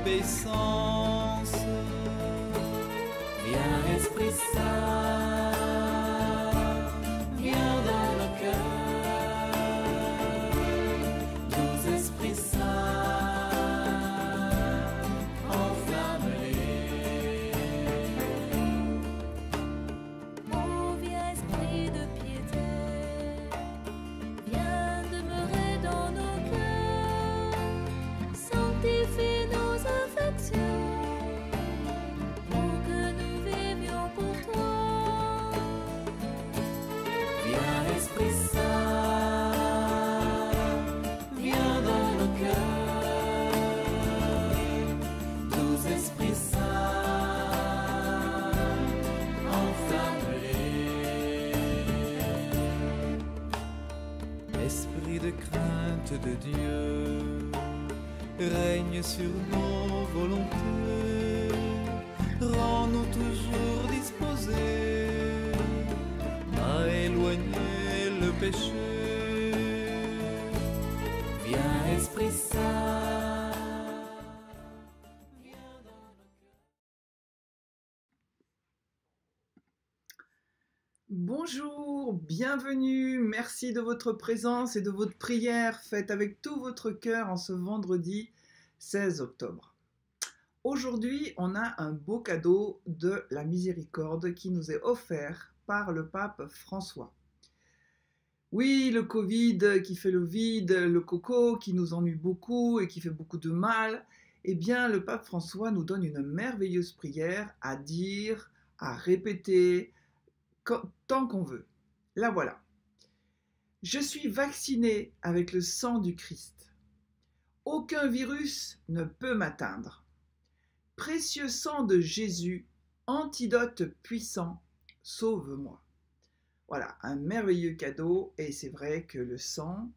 l'obéissance. Viens Esprit Saint, viens dans nos cœurs, doux Esprit Saint, enflamme-les. Oh, viens Esprit de piété, viens demeurer dans nos cœurs, sanctifie nos affections, pour que nous vivions pour toi. Viens Esprit Saint, viens dans nos cœurs, doux Esprit Saint, enflamme-les. Esprit de crainte de Dieu, règne sur nos volontés, rends-nous toujours disposés à éloigner le péché. Viens Esprit Saint, viens dans nos cœurs. Bonjour, bienvenue, merci de votre présence et de votre prière faite avec tout votre cœur en ce vendredi 16 octobre. Aujourd'hui, on a un beau cadeau de la miséricorde qui nous est offert par le pape François. Oui, le Covid qui fait le vide, le coco qui nous ennuie beaucoup et qui fait beaucoup de mal, eh bien le pape François nous donne une merveilleuse prière à dire, à répéter, tant qu'on veut. La voilà. Je suis vacciné avec le sang du Christ. Aucun virus ne peut m'atteindre. Précieux sang de Jésus, antidote puissant, sauve-moi. Voilà, un merveilleux cadeau, et c'est vrai que le sang,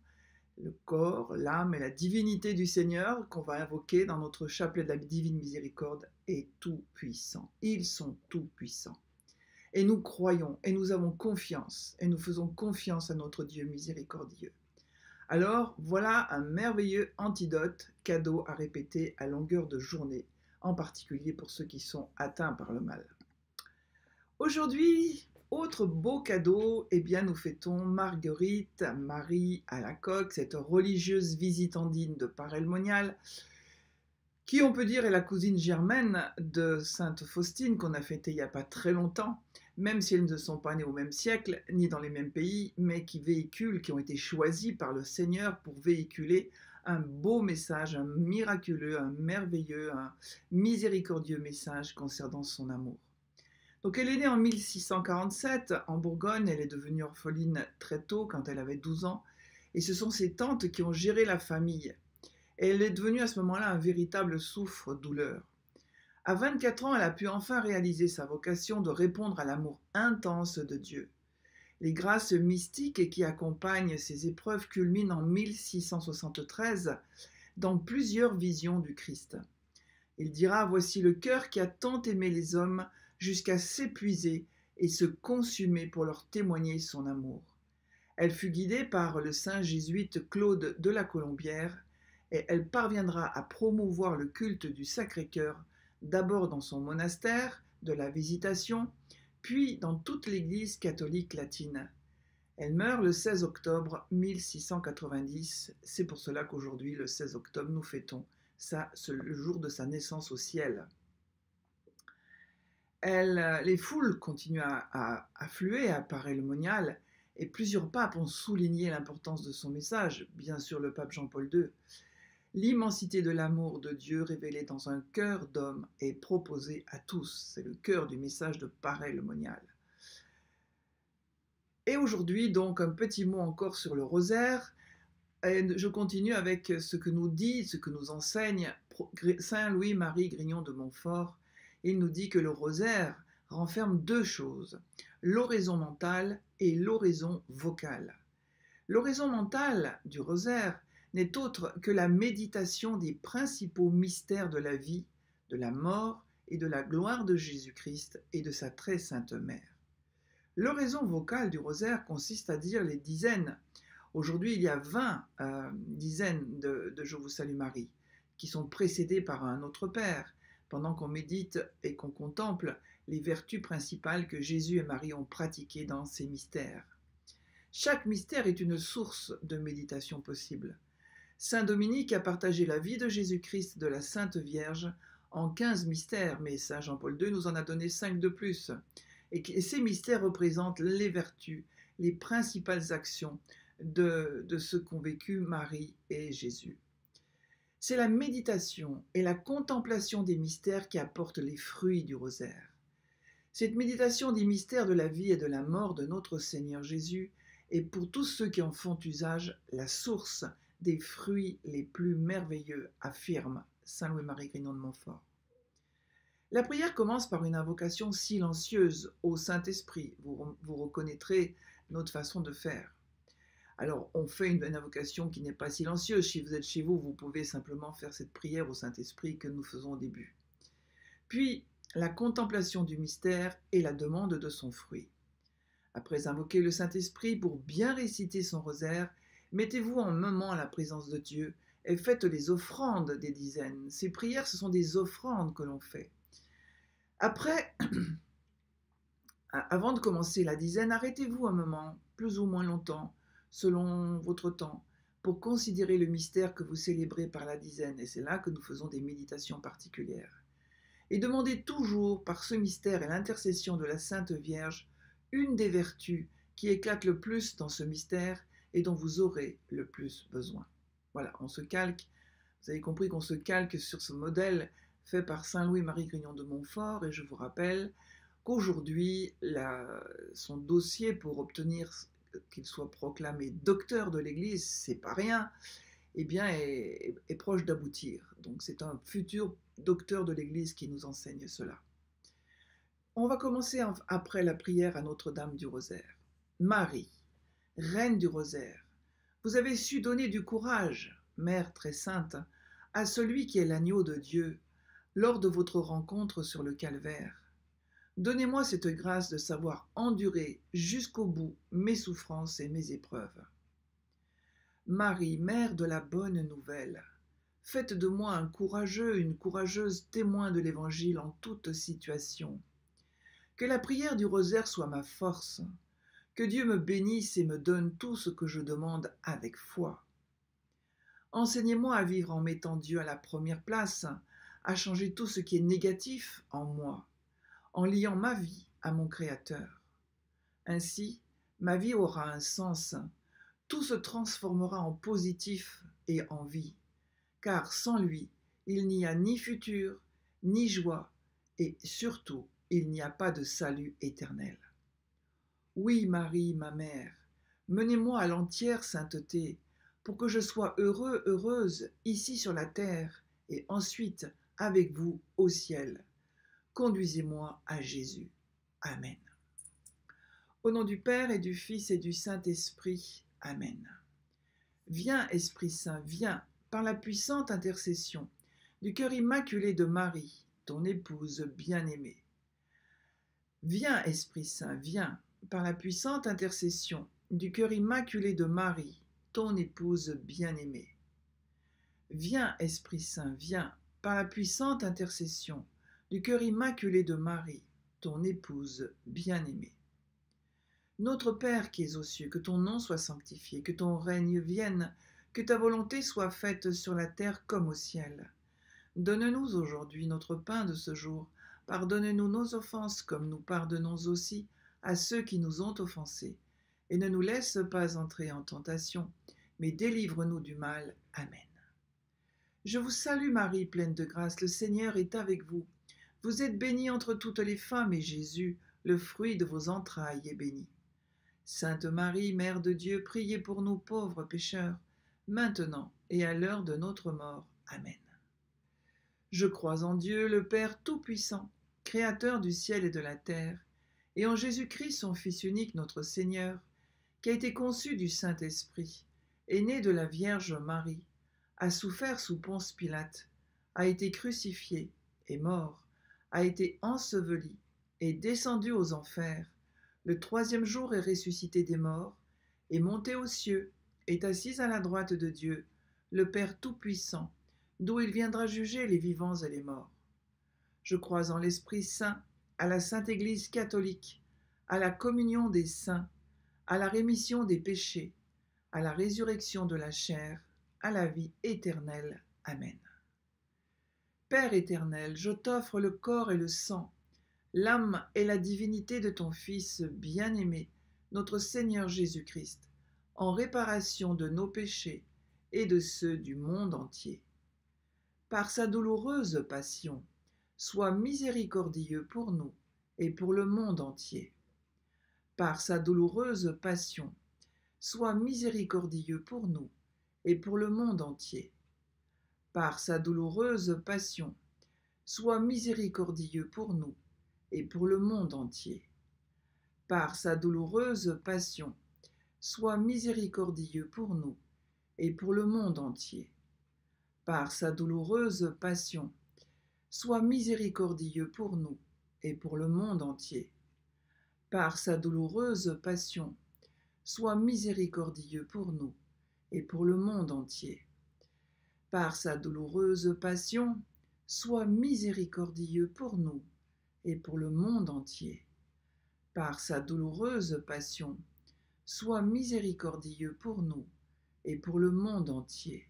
le corps, l'âme et la divinité du Seigneur qu'on va invoquer dans notre chapelet de la divine miséricorde est tout puissant. Ils sont tout puissants. Et nous croyons, et nous avons confiance, et nous faisons confiance à notre Dieu miséricordieux. Alors, voilà un merveilleux antidote, cadeau à répéter à longueur de journée, en particulier pour ceux qui sont atteints par le mal. Aujourd'hui, autre beau cadeau, eh bien nous fêtons Marguerite Marie Alacoque, cette religieuse visitandine de Paray-le-Monial, qui on peut dire est la cousine germaine de Sainte Faustine qu'on a fêtée il n'y a pas très longtemps, même si elles ne sont pas nées au même siècle, ni dans les mêmes pays, mais qui ont été choisis par le Seigneur pour véhiculer un beau message, un miraculeux, un merveilleux, un miséricordieux message concernant son amour. Donc elle est née en 1647 en Bourgogne, elle est devenue orpheline très tôt quand elle avait 12 ans, et ce sont ses tantes qui ont géré la famille. Elle est devenue à ce moment-là un véritable souffre-douleur. À 24 ans, elle a pu enfin réaliser sa vocation de répondre à l'amour intense de Dieu. Les grâces mystiques qui accompagnent ces épreuves culminent en 1673 dans plusieurs visions du Christ. Il dira « Voici le cœur qui a tant aimé les hommes jusqu'à s'épuiser et se consumer pour leur témoigner son amour. » Elle fut guidée par le saint jésuite Claude de la Colombière et elle parviendra à promouvoir le culte du Sacré-Cœur d'abord dans son monastère de la Visitation, puis dans toute l'Église catholique latine. Elle meurt le 16 octobre 1690, c'est pour cela qu'aujourd'hui, le 16 octobre, nous fêtons le jour de sa naissance au ciel. Les foules continuent à affluer à Paray-le-Monial, et plusieurs papes ont souligné l'importance de son message, bien sûr le pape Jean-Paul II. L'immensité de l'amour de Dieu révélé dans un cœur d'homme est proposé à tous. C'est le cœur du message de Paray-le-Monial. Et aujourd'hui, donc, un petit mot encore sur le rosaire. Et je continue avec ce que nous dit, ce que nous enseigne Saint Louis-Marie Grignon de Montfort. Il nous dit que le rosaire renferme deux choses, l'oraison mentale et l'oraison vocale. L'oraison mentale du rosaire n'est autre que la méditation des principaux mystères de la vie, de la mort et de la gloire de Jésus-Christ et de sa très sainte mère. L'oraison vocale du rosaire consiste à dire les dizaines. Aujourd'hui, il y a 20 dizaines de Je vous salue Marie qui sont précédés par un autre Père, pendant qu'on médite et qu'on contemple les vertus principales que Jésus et Marie ont pratiquées dans ces mystères. Chaque mystère est une source de méditation possible. Saint Dominique a partagé la vie de Jésus-Christ de la Sainte Vierge en 15 mystères, mais Saint Jean-Paul II nous en a donné 5 de plus. Et ces mystères représentent les vertus, les principales actions de ce qu'ont vécu Marie et Jésus. C'est la méditation et la contemplation des mystères qui apportent les fruits du rosaire. Cette méditation des mystères de la vie et de la mort de notre Seigneur Jésus est pour tous ceux qui en font usage la source des fruits les plus merveilleux, affirme Saint Louis-Marie Grignon de Montfort. La prière commence par une invocation silencieuse au Saint-Esprit. Vous reconnaîtrez notre façon de faire. Alors, on fait une invocation qui n'est pas silencieuse. Si vous êtes chez vous, vous pouvez simplement faire cette prière au Saint-Esprit que nous faisons au début. Puis, la contemplation du mystère et la demande de son fruit. Après invoquer le Saint-Esprit pour bien réciter son rosaire, mettez-vous en moment à la présence de Dieu et faites les offrandes des dizaines. Ces prières, ce sont des offrandes que l'on fait. Après, avant de commencer la dizaine, arrêtez-vous un moment, plus ou moins longtemps, selon votre temps, pour considérer le mystère que vous célébrez par la dizaine. Et c'est là que nous faisons des méditations particulières. Et demandez toujours, par ce mystère et l'intercession de la Sainte Vierge, une des vertus qui éclate le plus dans ce mystère et dont vous aurez le plus besoin. Voilà, on se calque, vous avez compris qu'on se calque sur ce modèle fait par Saint Louis-Marie Grignon de Montfort, et je vous rappelle qu'aujourd'hui, son dossier pour obtenir qu'il soit proclamé docteur de l'Église, c'est pas rien, eh bien, est proche d'aboutir. Donc c'est un futur docteur de l'Église qui nous enseigne cela. On va commencer après la prière à Notre-Dame du Rosaire. Marie, Reine du Rosaire, vous avez su donner du courage, Mère très sainte, à celui qui est l'agneau de Dieu, lors de votre rencontre sur le calvaire. Donnez-moi cette grâce de savoir endurer jusqu'au bout mes souffrances et mes épreuves. Marie, Mère de la bonne nouvelle, faites de moi un courageux, une courageuse témoin de l'Évangile en toute situation. Que la prière du rosaire soit ma force, que Dieu me bénisse et me donne tout ce que je demande avec foi. Enseignez-moi à vivre en mettant Dieu à la première place, à changer tout ce qui est négatif en moi, en liant ma vie à mon Créateur. Ainsi, ma vie aura un sens, tout se transformera en positif et en vie, car sans lui, il n'y a ni futur, ni joie, et surtout, il n'y a pas de salut éternel. Oui, Marie, ma mère, menez-moi à l'entière sainteté, pour que je sois heureux, heureuse, ici sur la terre, et ensuite avec vous au ciel. Conduisez-moi à Jésus. Amen. Au nom du Père et du Fils et du Saint-Esprit. Amen. Viens, Esprit Saint, viens, par la puissante intercession du cœur immaculé de Marie, ton épouse bien-aimée. Viens, Esprit Saint, viens, par la puissante intercession du cœur immaculé de Marie, ton épouse bien-aimée. Viens, Esprit Saint, viens, par la puissante intercession du cœur immaculé de Marie, ton épouse bien-aimée. Notre Père qui es aux cieux, que ton nom soit sanctifié, que ton règne vienne, que ta volonté soit faite sur la terre comme au ciel. Donne-nous aujourd'hui notre pain de ce jour. Pardonne-nous nos offenses comme nous pardonnons aussi à ceux qui nous ont offensés. Et ne nous laisse pas entrer en tentation, mais délivre-nous du mal. Amen. Je vous salue Marie, pleine de grâce, le Seigneur est avec vous. Vous êtes bénie entre toutes les femmes, et Jésus, le fruit de vos entrailles, est béni. Sainte Marie, Mère de Dieu, priez pour nous pauvres pécheurs, maintenant et à l'heure de notre mort. Amen. Je crois en Dieu, le Père Tout-Puissant, Créateur du ciel et de la terre, et en Jésus-Christ, son Fils unique, notre Seigneur, qui a été conçu du Saint-Esprit, est né de la Vierge Marie, a souffert sous Ponce Pilate, a été crucifié, est mort, a été enseveli, est descendu aux enfers, le troisième jour est ressuscité des morts, est monté aux cieux, est assis à la droite de Dieu, le Père Tout-Puissant, d'où il viendra juger les vivants et les morts. Je crois en l'Esprit Saint, à la Sainte Église catholique, à la communion des saints, à la rémission des péchés, à la résurrection de la chair, à la vie éternelle. Amen. Père éternel, je t'offre le corps et le sang, l'âme et la divinité de ton Fils bien-aimé, notre Seigneur Jésus-Christ, en réparation de nos péchés et de ceux du monde entier. Par sa douloureuse passion, sois miséricordieux pour nous et pour le monde entier. Par sa douloureuse passion, sois miséricordieux pour nous et pour le monde entier. Par sa douloureuse passion, sois miséricordieux pour nous et pour le monde entier. Par sa douloureuse passion, sois miséricordieux pour nous et pour le monde entier. Par sa douloureuse passion, sois miséricordieux pour nous et pour le monde entier. Par sa douloureuse passion, sois miséricordieux pour nous et pour le monde entier. Par sa douloureuse passion, sois miséricordieux pour nous et pour le monde entier. Par sa douloureuse passion, sois miséricordieux pour nous et pour le monde entier.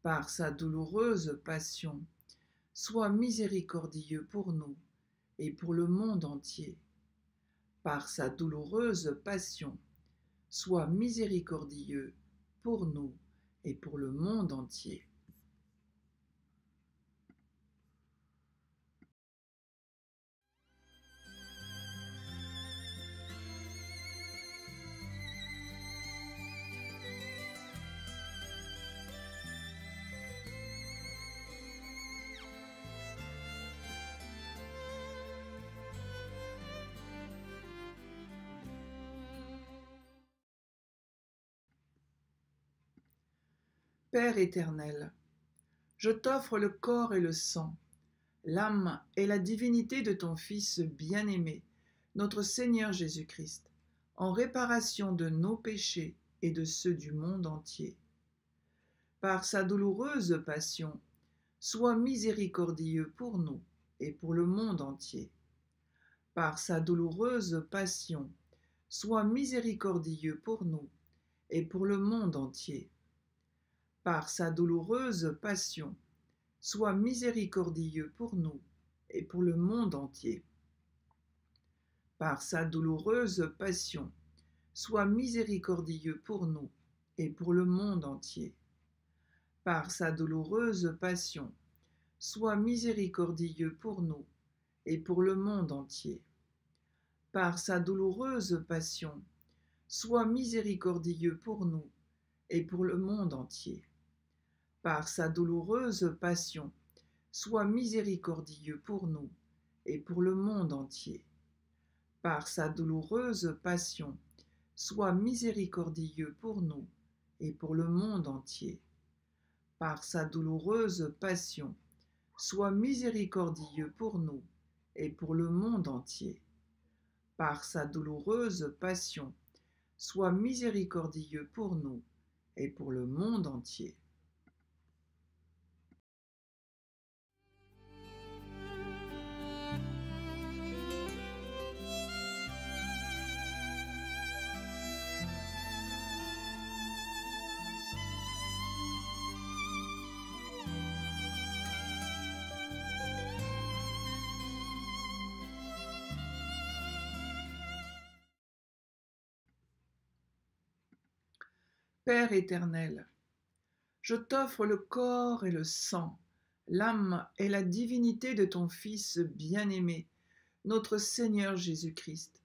Par sa douloureuse passion, sois miséricordieux pour nous et pour le monde entier. Par sa douloureuse passion, sois miséricordieux pour nous et pour le monde entier. Père éternel, je t'offre le corps et le sang, l'âme et la divinité de ton Fils bien-aimé, notre Seigneur Jésus-Christ, en réparation de nos péchés et de ceux du monde entier. Par sa douloureuse passion, sois miséricordieux pour nous et pour le monde entier. Par sa douloureuse passion, sois miséricordieux pour nous et pour le monde entier. Par sa douloureuse passion, sois miséricordieux pour nous et pour le monde entier. Par sa douloureuse passion, sois miséricordieux pour nous et pour le monde entier. Par sa douloureuse passion, sois miséricordieux pour nous et pour le monde entier. Par sa douloureuse passion, sois miséricordieux pour nous et pour le monde entier. Par sa douloureuse passion, sois miséricordieux pour nous et pour le monde entier. Par sa douloureuse passion, sois miséricordieux pour nous et pour le monde entier. Par sa douloureuse passion, sois miséricordieux pour nous et pour le monde entier. Par sa douloureuse passion, sois miséricordieux pour nous et pour le monde entier. Père éternel, je t'offre le corps et le sang, l'âme et la divinité de ton Fils bien-aimé, notre Seigneur Jésus-Christ,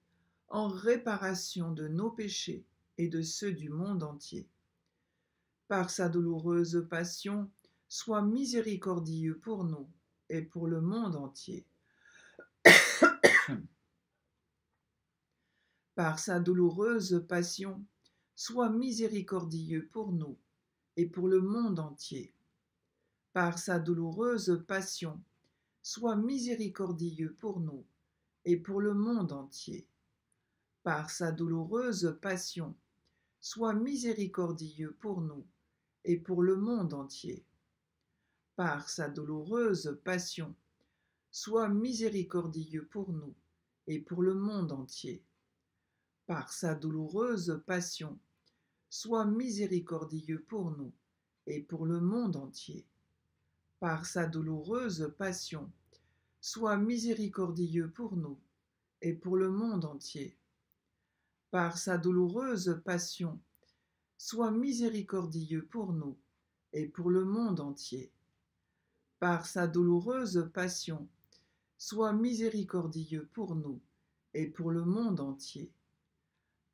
en réparation de nos péchés et de ceux du monde entier. Par sa douloureuse passion, sois miséricordieux pour nous et pour le monde entier. Par sa douloureuse passion, sois miséricordieux pour nous et pour le monde entier. Par sa douloureuse passion, sois miséricordieux pour nous et pour le monde entier. Par sa douloureuse passion, sois miséricordieux pour nous et pour le monde entier. par sa douloureuse passion, sois miséricordieux pour nous et pour le monde entier. Par sa douloureuse passion, sois miséricordieux pour nous et pour le monde entier. Par sa douloureuse passion, sois miséricordieux pour nous et pour le monde entier. Par sa douloureuse passion, sois miséricordieux pour nous et pour le monde entier. Par sa douloureuse passion, sois miséricordieux pour nous et pour le monde entier.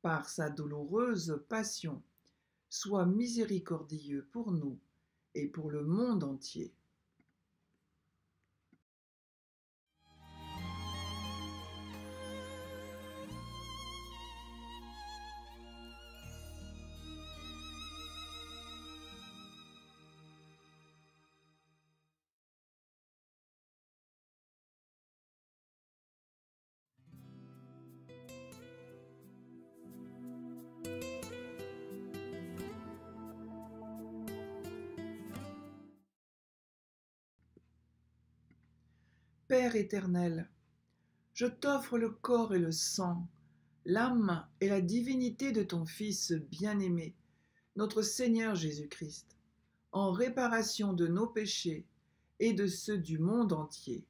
Par sa douloureuse passion, sois miséricordieux pour nous et pour le monde entier. Père éternel, je t'offre le corps et le sang, l'âme et la divinité de ton Fils bien-aimé, notre Seigneur Jésus-Christ, en réparation de nos péchés et de ceux du monde entier.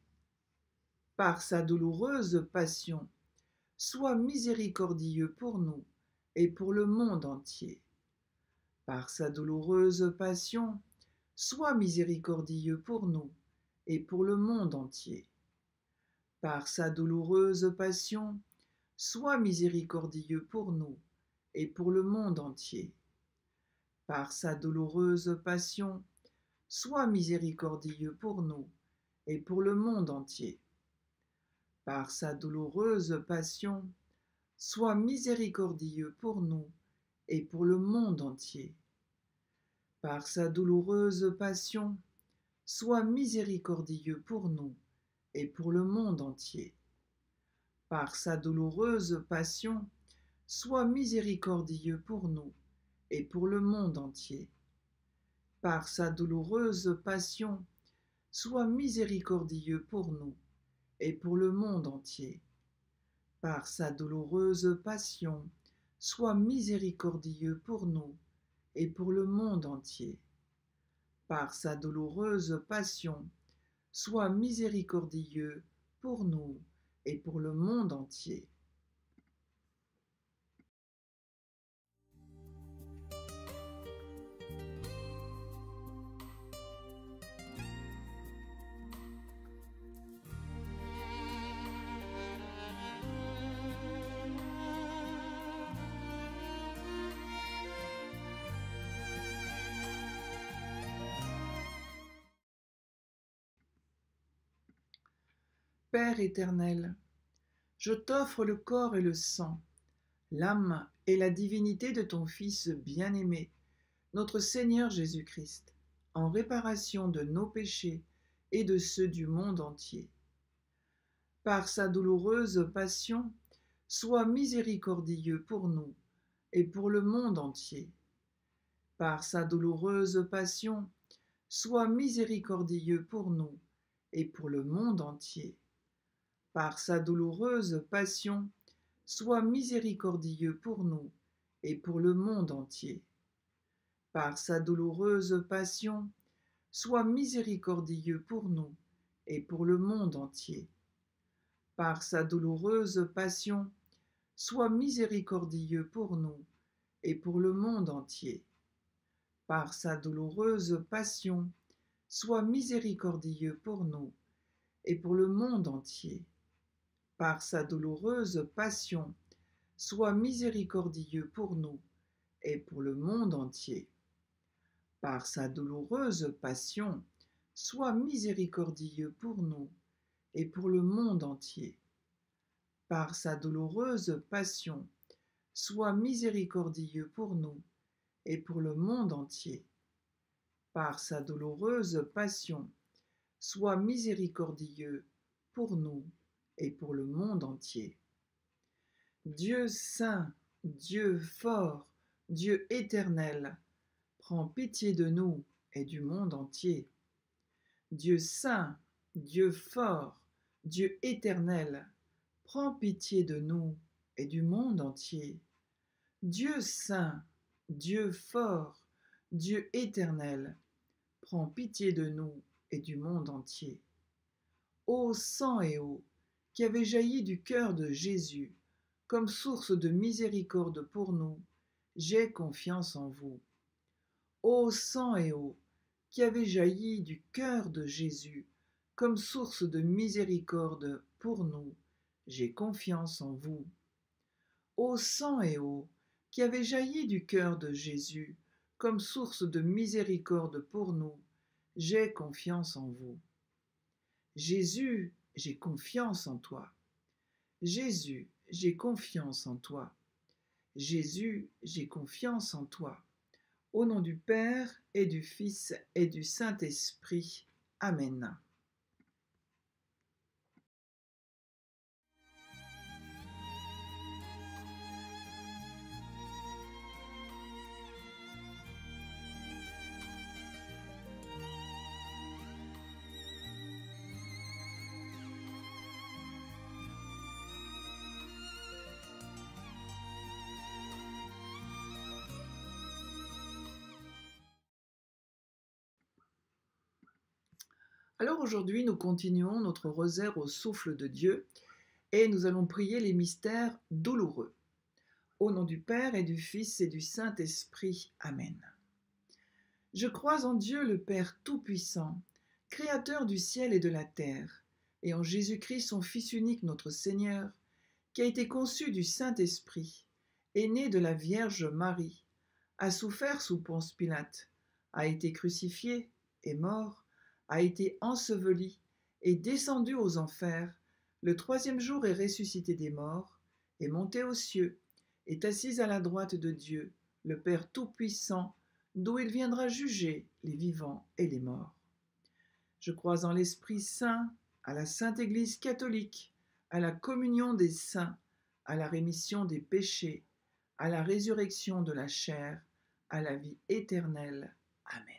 Par sa douloureuse passion, sois miséricordieux pour nous et pour le monde entier. Par sa douloureuse passion, sois miséricordieux pour nous et pour le monde entier. Par sa douloureuse passion, sois miséricordieux pour nous et pour le monde entier. Par sa douloureuse passion, sois miséricordieux pour nous et pour le monde entier. Par sa douloureuse passion, sois miséricordieux pour nous et pour le monde entier. Par sa douloureuse passion, sois miséricordieux pour nous et pour le monde entier. Par sa douloureuse passion, sois miséricordieux pour nous et pour le monde entier. Par sa douloureuse passion, sois miséricordieux pour nous et pour le monde entier. Par sa douloureuse passion, sois miséricordieux pour nous et pour le monde entier. Par sa douloureuse passion, sois miséricordieux pour nous et pour le monde entier. Père éternel, je t'offre le corps et le sang, l'âme et la divinité de ton Fils bien-aimé, notre Seigneur Jésus-Christ, en réparation de nos péchés et de ceux du monde entier. Par sa douloureuse passion, sois miséricordieux pour nous et pour le monde entier. Par sa douloureuse passion, sois miséricordieux pour nous et pour le monde entier. Par sa douloureuse passion, sois miséricordieux pour nous et pour le monde entier. Par sa douloureuse passion, sois miséricordieux pour nous et pour le monde entier. Par sa douloureuse passion, sois miséricordieux pour nous et pour le monde entier. Par sa douloureuse passion, sois miséricordieux pour nous et pour le monde entier. Par sa douloureuse passion, sois miséricordieux pour nous et pour le monde entier. Par sa douloureuse passion, sois miséricordieux pour nous et pour le monde entier. Par sa douloureuse passion, sois miséricordieux pour nous et pour le monde entier. Par sa douloureuse passion, sois miséricordieux pour nous et pour le monde entier. Dieu saint, Dieu fort, Dieu éternel, prends pitié de nous et du monde entier. Dieu saint, Dieu fort, Dieu éternel, prends pitié de nous et du monde entier. Dieu saint, Dieu fort, Dieu éternel, prends pitié de nous et du monde entier. Ô sang et eau, qui avez jailli du cœur de Jésus, comme source de miséricorde pour nous, j'ai confiance en vous. Ô sang et eau, qui avez jailli du cœur de Jésus, comme source de miséricorde pour nous, j'ai confiance en vous. Ô sang et eau, qui avez jailli du cœur de Jésus, comme source de miséricorde pour nous, j'ai confiance en vous. Jésus, j'ai confiance en toi. Jésus, j'ai confiance en toi. Jésus, j'ai confiance en toi. Au nom du Père et du Fils et du Saint-Esprit. Amen. Alors aujourd'hui, nous continuons notre rosaire au souffle de Dieu et nous allons prier les mystères douloureux. Au nom du Père et du Fils et du Saint-Esprit. Amen. Je crois en Dieu le Père Tout-Puissant, Créateur du ciel et de la terre, et en Jésus-Christ, son Fils unique, notre Seigneur, qui a été conçu du Saint-Esprit, est né de la Vierge Marie, a souffert sous Ponce Pilate, a été crucifié, est mort, a été enseveli, est descendu aux enfers, le troisième jour est ressuscité des morts, est monté aux cieux, est assis à la droite de Dieu, le Père Tout-Puissant, d'où il viendra juger les vivants et les morts. Je crois en l'Esprit Saint, à la Sainte Église catholique, à la communion des saints, à la rémission des péchés, à la résurrection de la chair, à la vie éternelle. Amen.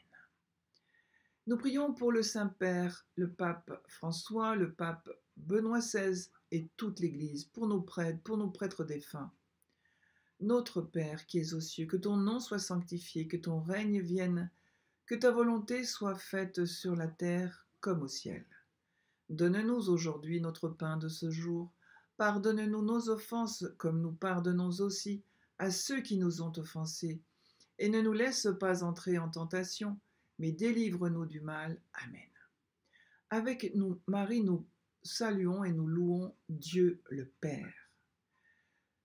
Nous prions pour le Saint-Père, le pape François, le pape Benoît XVI et toute l'Église, pour nos prêtres défunts. Notre Père qui es aux cieux, que ton nom soit sanctifié, que ton règne vienne, que ta volonté soit faite sur la terre comme au ciel. Donne-nous aujourd'hui notre pain de ce jour. Pardonne-nous nos offenses comme nous pardonnons aussi à ceux qui nous ont offensés. Et ne nous laisse pas entrer en tentation, mais délivre-nous du mal. Amen. Avec nous, Marie, nous saluons et nous louons Dieu le Père.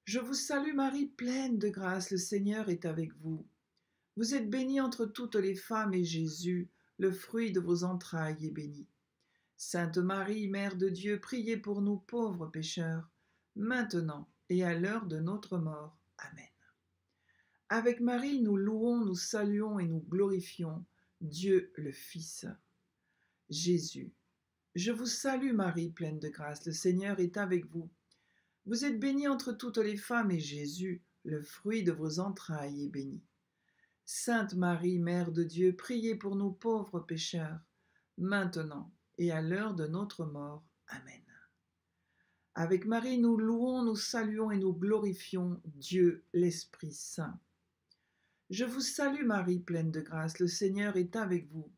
Je vous salue Marie, pleine de grâce, le Seigneur est avec vous. Vous êtes bénie entre toutes les femmes et Jésus, le fruit de vos entrailles, est béni. Sainte Marie, Mère de Dieu, priez pour nous pauvres pécheurs, maintenant et à l'heure de notre mort. Amen. Avec Marie, nous louons, nous saluons et nous glorifions Dieu le Fils. Jésus, je vous salue Marie, pleine de grâce, le Seigneur est avec vous. Vous êtes bénie entre toutes les femmes et Jésus, le fruit de vos entrailles, est béni. Sainte Marie, Mère de Dieu, priez pour nous pauvres pécheurs, maintenant et à l'heure de notre mort. Amen. Avec Marie, nous louons, nous saluons et nous glorifions Dieu l'Esprit Saint. Je vous salue Marie, pleine de grâce, le Seigneur est avec vous.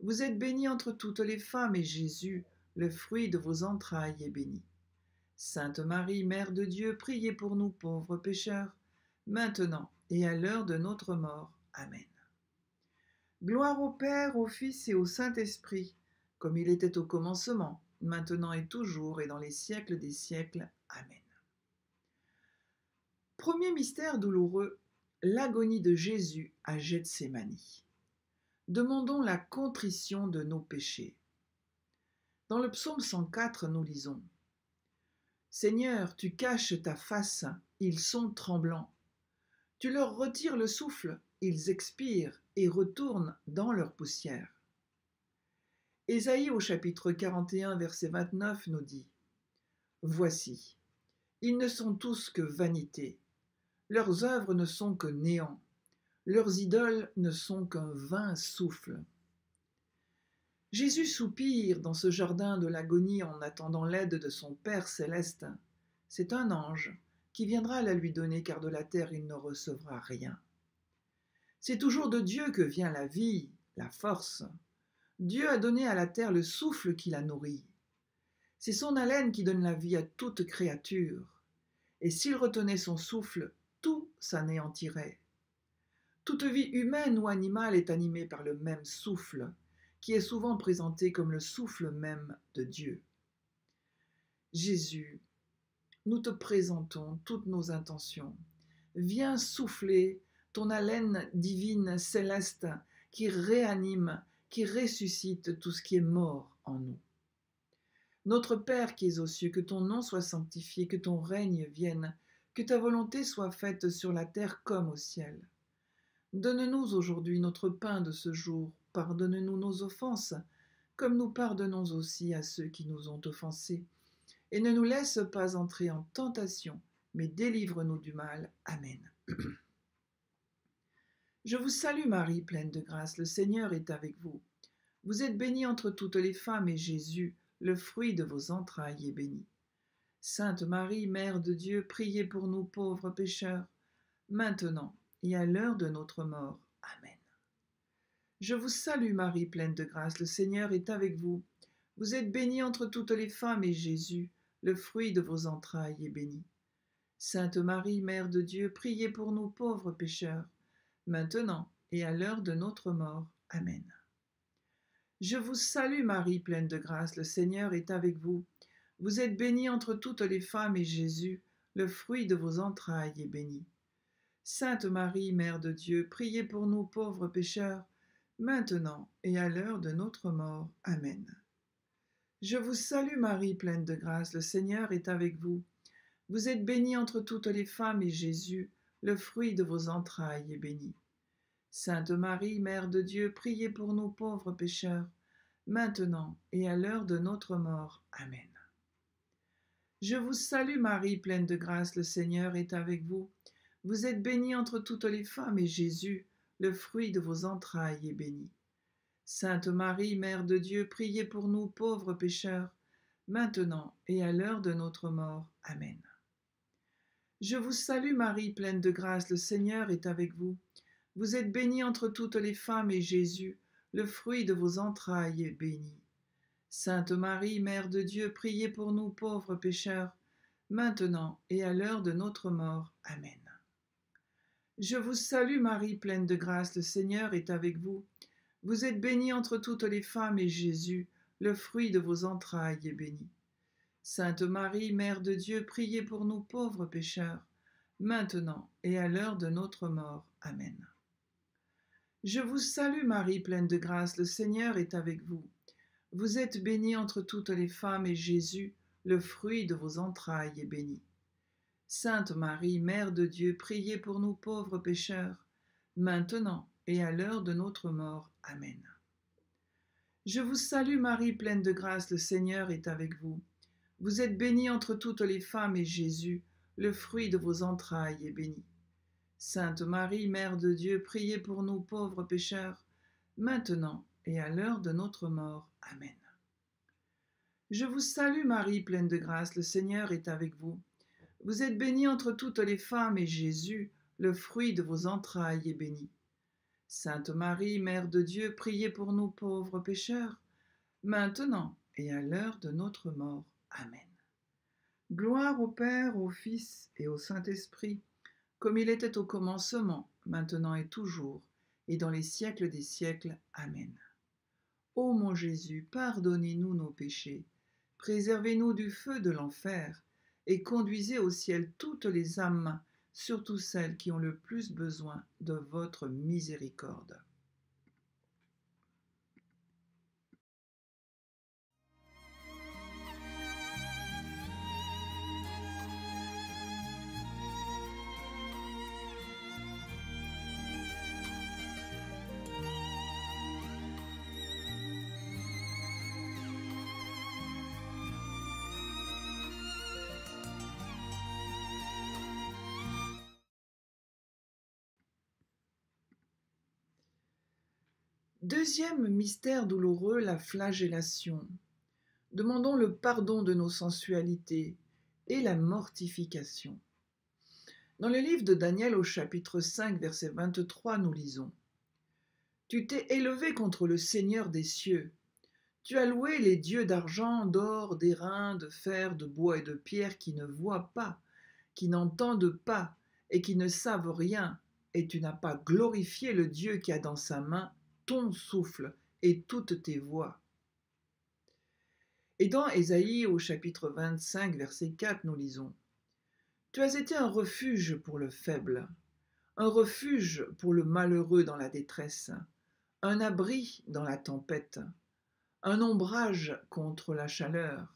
Vous êtes bénie entre toutes les femmes et Jésus, le fruit de vos entrailles, est béni. Sainte Marie, Mère de Dieu, priez pour nous pauvres pécheurs, maintenant et à l'heure de notre mort. Amen. Gloire au Père, au Fils et au Saint-Esprit, comme il était au commencement, maintenant et toujours et dans les siècles des siècles. Amen. Premier mystère douloureux, l'agonie de Jésus à Gethsémani. Demandons la contrition de nos péchés. Dans le psaume 104, nous lisons « Seigneur, tu caches ta face, ils sont tremblants. Tu leur retires le souffle, ils expirent et retournent dans leur poussière. » Ésaïe au chapitre 41, verset 29 nous dit « Voici, ils ne sont tous que vanité, leurs œuvres ne sont que néant, leurs idoles ne sont qu'un vain souffle. » Jésus soupire dans ce jardin de l'agonie en attendant l'aide de son Père céleste. C'est un ange qui viendra la lui donner, car de la terre il ne recevra rien. C'est toujours de Dieu que vient la vie, la force. Dieu a donné à la terre le souffle qui la nourrit. C'est son haleine qui donne la vie à toute créature. Et s'il retenait son souffle, tout s'anéantirait. Toute vie humaine ou animale est animée par le même souffle, qui est souvent présenté comme le souffle même de Dieu. Jésus, nous te présentons toutes nos intentions. Viens souffler ton haleine divine céleste qui réanime, qui ressuscite tout ce qui est mort en nous. Notre Père qui es aux cieux, que ton nom soit sanctifié, que ton règne vienne, que ta volonté soit faite sur la terre comme au ciel. Donne-nous aujourd'hui notre pain de ce jour. Pardonne-nous nos offenses, comme nous pardonnons aussi à ceux qui nous ont offensés. Et ne nous laisse pas entrer en tentation, mais délivre-nous du mal. Amen. Je vous salue Marie, pleine de grâce, le Seigneur est avec vous. Vous êtes bénie entre toutes les femmes, et Jésus, le fruit de vos entrailles, est béni. Sainte Marie, Mère de Dieu, priez pour nous pauvres pécheurs, maintenant et à l'heure de notre mort. Amen. Je vous salue Marie, pleine de grâce, le Seigneur est avec vous. Vous êtes bénie entre toutes les femmes, et Jésus, le fruit de vos entrailles, est béni. Sainte Marie, Mère de Dieu, priez pour nous pauvres pécheurs, maintenant et à l'heure de notre mort. Amen. Je vous salue Marie, pleine de grâce, le Seigneur est avec vous. Vous êtes bénie entre toutes les femmes, et Jésus, le fruit de vos entrailles, est béni. Sainte Marie, Mère de Dieu, priez pour nous pauvres pécheurs, maintenant et à l'heure de notre mort. Amen. Je vous salue Marie, pleine de grâce, le Seigneur est avec vous. Vous êtes bénie entre toutes les femmes, et Jésus, le fruit de vos entrailles, est béni. Sainte Marie, Mère de Dieu, priez pour nous pauvres pécheurs, maintenant et à l'heure de notre mort. Amen. Je vous salue Marie, pleine de grâce, le Seigneur est avec vous. Vous êtes bénie entre toutes les femmes, et Jésus, le fruit de vos entrailles, est béni. Sainte Marie, Mère de Dieu, priez pour nous pauvres pécheurs, maintenant et à l'heure de notre mort. Amen. Je vous salue Marie, pleine de grâce, le Seigneur est avec vous. Vous êtes bénie entre toutes les femmes, et Jésus, le fruit de vos entrailles, est béni. Sainte Marie, Mère de Dieu, priez pour nous pauvres pécheurs, maintenant et à l'heure de notre mort. Amen. Je vous salue Marie, pleine de grâce, le Seigneur est avec vous. Vous êtes bénie entre toutes les femmes, et Jésus, le fruit de vos entrailles, est béni. Sainte Marie, Mère de Dieu, priez pour nous pauvres pécheurs, maintenant et à l'heure de notre mort. Amen. Je vous salue Marie, pleine de grâce, le Seigneur est avec vous. Vous êtes bénie entre toutes les femmes, et Jésus, le fruit de vos entrailles, est béni. Sainte Marie, Mère de Dieu, priez pour nous pauvres pécheurs, maintenant et à l'heure de notre mort. Amen. Je vous salue Marie, pleine de grâce, le Seigneur est avec vous. Vous êtes bénie entre toutes les femmes, et Jésus, le fruit de vos entrailles, est béni. Sainte Marie, Mère de Dieu, priez pour nous pauvres pécheurs, maintenant et à l'heure de notre mort. Amen. Je vous salue Marie, pleine de grâce, le Seigneur est avec vous. Vous êtes bénie entre toutes les femmes, et Jésus, le fruit de vos entrailles, est béni. Sainte Marie, Mère de Dieu, priez pour nous pauvres pécheurs, maintenant et à l'heure de notre mort. Amen. Gloire au Père, au Fils et au Saint-Esprit, comme il était au commencement, maintenant et toujours, et dans les siècles des siècles. Amen. Ô mon Jésus, pardonnez-nous nos péchés, préservez-nous du feu de l'enfer, et conduisez au ciel toutes les âmes, surtout celles qui ont le plus besoin de votre miséricorde. Deuxième mystère douloureux, la flagellation. Demandons le pardon de nos sensualités et la mortification. Dans le livre de Daniel au chapitre 5, verset 23, nous lisons « Tu t'es élevé contre le Seigneur des cieux. Tu as loué les dieux d'argent, d'or, d'airain, de fer, de bois et de pierre qui ne voient pas, qui n'entendent pas et qui ne savent rien, et tu n'as pas glorifié le Dieu qui a dans sa main ton souffle et toutes tes voix. » Et dans Ésaïe au chapitre 25, verset 4, nous lisons « Tu as été un refuge pour le faible, un refuge pour le malheureux dans la détresse, un abri dans la tempête, un ombrage contre la chaleur,